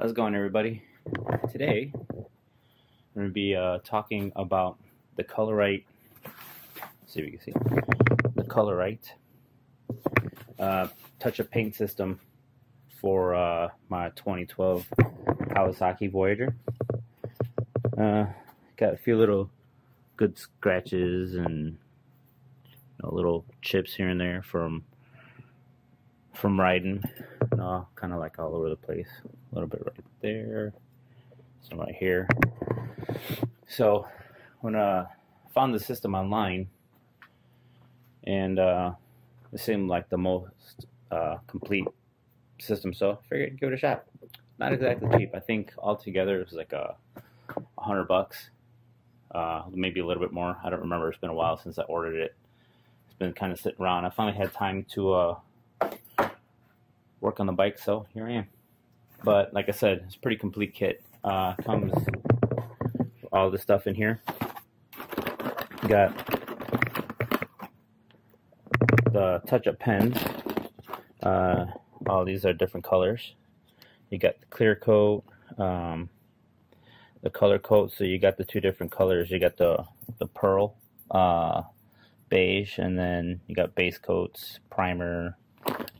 How's it going, everybody? Today, I'm going to be talking about the Color-Rite, see if you can see, the Color-Rite touch-up paint system for my 2012 Kawasaki Voyager. Got a few little good scratches and little chips here and there from riding. Kind of like all over the place. A little bit right there, some right here. So when I found the system online, and it seemed like the most complete system, so I figured I'd give it a shot. Not exactly cheap. I think altogether it was like $100, maybe a little bit more. I don't remember. It's been a while since I ordered it. It's been kind of sitting around. I finally had time to work on the bike, so here I am. But like I said, it's a pretty complete kit. Comes all the stuff in here. Got the touch-up pens. All these are different colors. You got the clear coat, the color coat. So you got the two different colors. You got the pearl beige, and then you got base coats, primer.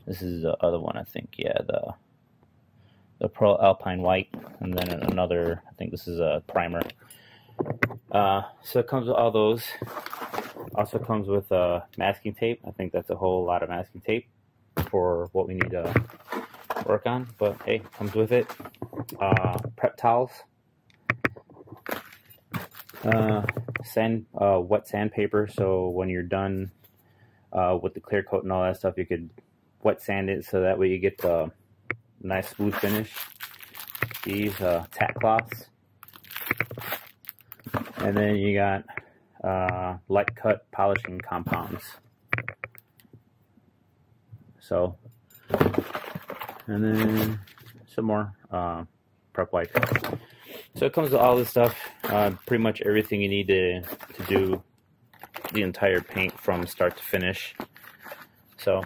This is the other one, I think. Yeah, the pearl alpine white, and then another. I think this is a primer. So it comes with all those. Also comes with masking tape. I think that's a whole lot of masking tape for what we need to work on. But hey, comes with it. Prep towels. Wet sandpaper. So when you're done with the clear coat and all that stuff, you could wet sand it so that way you get the nice smooth finish. These tack cloths, and then you got light cut polishing compounds. So, and then some more prep wipes. So it comes with all this stuff, pretty much everything you need to do the entire paint from start to finish. So,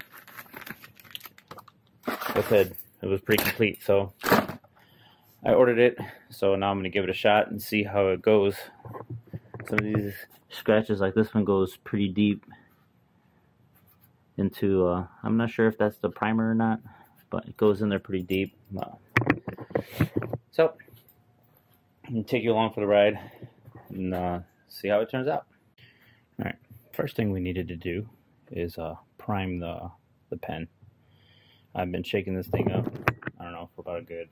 like I said, it was pretty complete. So I ordered it. So now I'm going to give it a shot and see how it goes. Some of these scratches, like this one, goes pretty deep into, I'm not sure if that's the primer or not, but it goes in there pretty deep. So I'm going to take you along for the ride and see how it turns out. Alright, first thing we needed to do is prime the pen. I've been shaking this thing up, I don't know, for about a good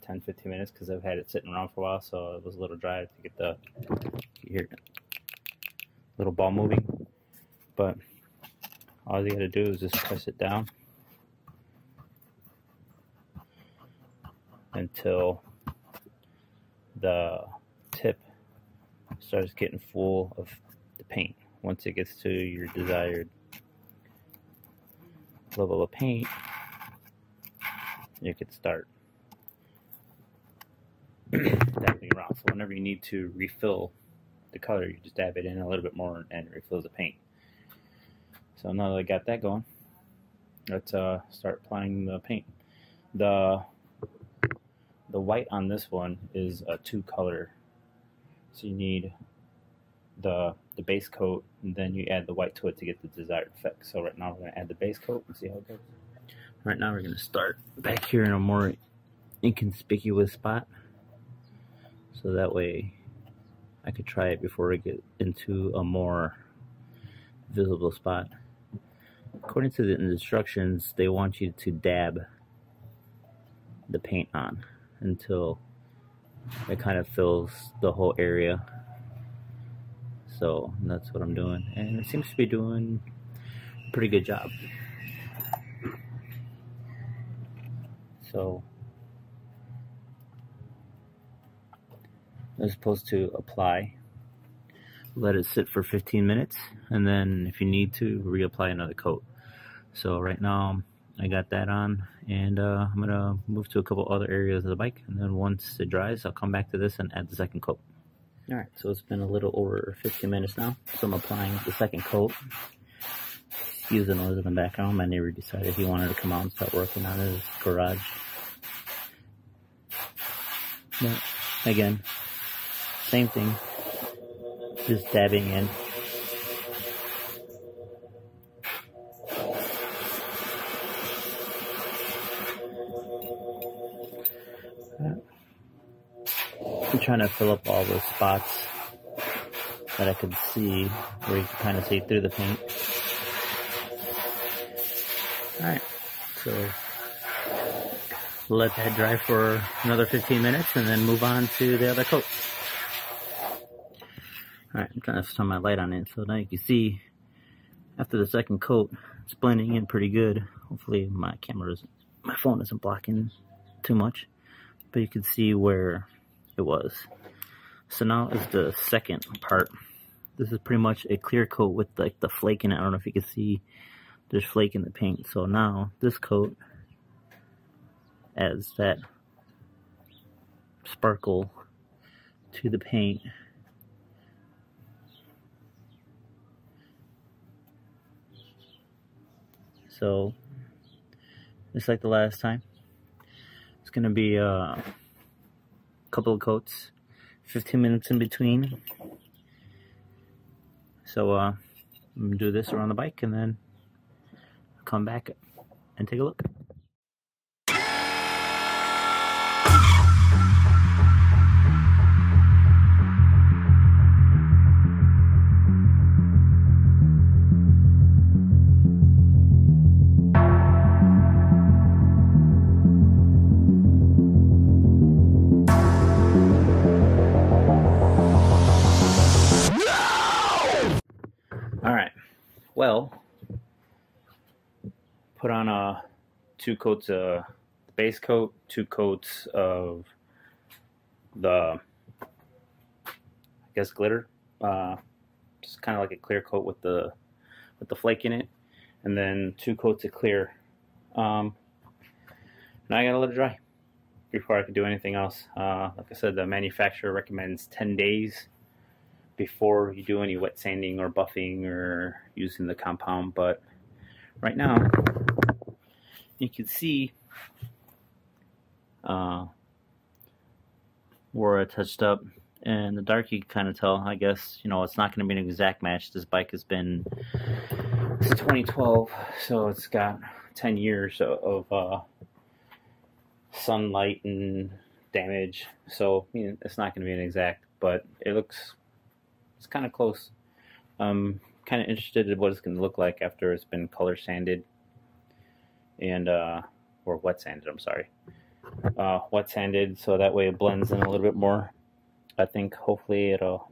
10-15 minutes because I've had it sitting around for a while, so it was a little dry to get the little ball moving. But all you gotta do is just press it down until the tip starts getting full of the paint. Once it gets to your desired level of paint, you could start dabbing around. So whenever you need to refill the color, you just dab it in a little bit more and it refills the paint. So now that I got that going, let's start applying the paint. The white on this one is a 2-color, so you need the base coat, and then you add the white to it to get the desired effect. So right now we're going to add the base coat and see how it goes. Right now we're going to start back here in a more inconspicuous spot, so that way I could try it before I get into a more visible spot. According to the instructions, they want you to dab the paint on until it kind of fills the whole area. So that's what I'm doing, and it seems to be doing a pretty good job. So I'm supposed to apply, let it sit for 15 minutes, and then if you need to, reapply another coat. So right now I got that on, and I'm gonna move to a couple other areas of the bike, and then once it dries, I'll come back to this and add the second coat. Alright, so it's been a little over 15 minutes now, so I'm applying the second coat. Excuse the noise in the background. My neighbor decided he wanted to come out and start working on his garage. But again, same thing, just dabbing in. I'm trying to fill up all those spots that I could see, where you can kind of see through the paint. Alright, so let that dry for another 15 minutes and then move on to the other coat. Alright, I'm trying to turn my light on it so now you can see after the second coat it's blending in pretty good. Hopefully my phone isn't blocking too much, but you can see where it was. So now is the second part. This is pretty much a clear coat with like the flake in it. I don't know if you can see there's flake in the paint. So now this coat adds that sparkle to the paint. So just like the last time, it's gonna be a couple of coats, 15 minutes in between. So I'm gonna do this around the bike and then come back and take a look. Alright, well, put on 2 coats of the base coat, 2 coats of the, I guess, glitter, just kind of like a clear coat with the flake in it, and then 2 coats of clear. Now I gotta let it dry before I can do anything else. Like I said, the manufacturer recommends 10 days before you do any wet sanding or buffing or using the compound, but right now you can see where I touched up, and the dark you can kind of tell. I guess, you know, it's not going to be an exact match. This bike has been since 2012, so it's got 10 years of sunlight and damage, so you know, it's not going to be an exact, but it's kind of close. Kind of interested in what it's going to look like after it's been color sanded and or wet sanded. I'm sorry, wet sanded, so that way it blends in a little bit more. I think hopefully it'll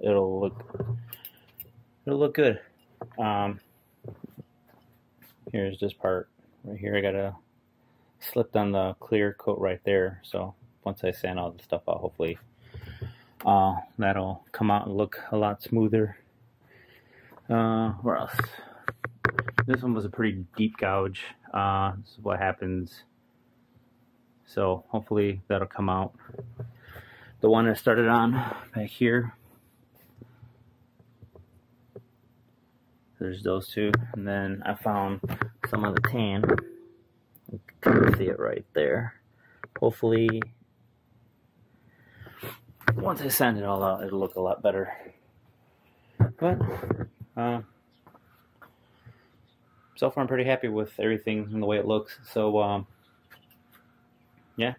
look good. Here's this part right here. I got slipped on the clear coat right there. So once I sand all the stuff out, hopefully that'll come out and look a lot smoother. Where else? This one was a pretty deep gouge. This is what happens. So hopefully that'll come out. The one I started on back here, there's those 2, and then I found some of the tan. You can see it right there. Hopefully once I sand it all out, it'll look a lot better. But so far I'm pretty happy with everything and the way it looks. So yeah,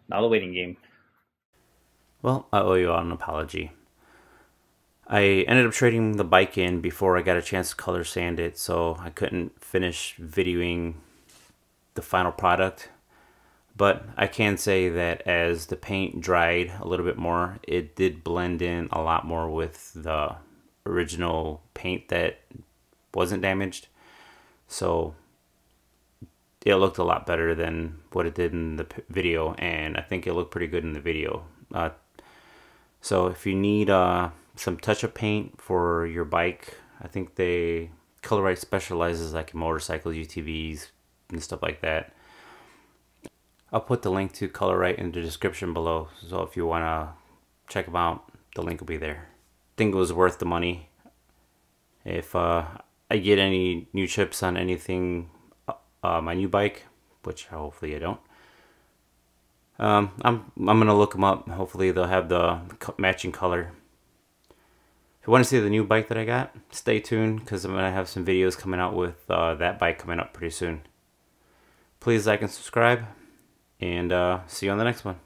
now the waiting game. Well, I owe you all an apology. I ended up trading the bike in before I got a chance to color sand it, so I couldn't finish videoing the final product. But I can say that as the paint dried a little bit more, it did blend in a lot more with the original paint that wasn't damaged. So it looked a lot better than what it did in the video, and I think it looked pretty good in the video. So if you need some touch-up paint for your bike, I think Color Rite specializes like in motorcycles, UTVs, and stuff like that. I'll put the link to Color Rite in the description below, so if you want to check them out, the link will be there. I think it was worth the money. If I get any new chips on anything, my new bike, which hopefully I don't, I'm gonna look them up. Hopefully they'll have the matching color. If you want to see the new bike that I got, stay tuned because I'm gonna have some videos coming out with that bike coming up pretty soon. Please like and subscribe, and see you on the next one.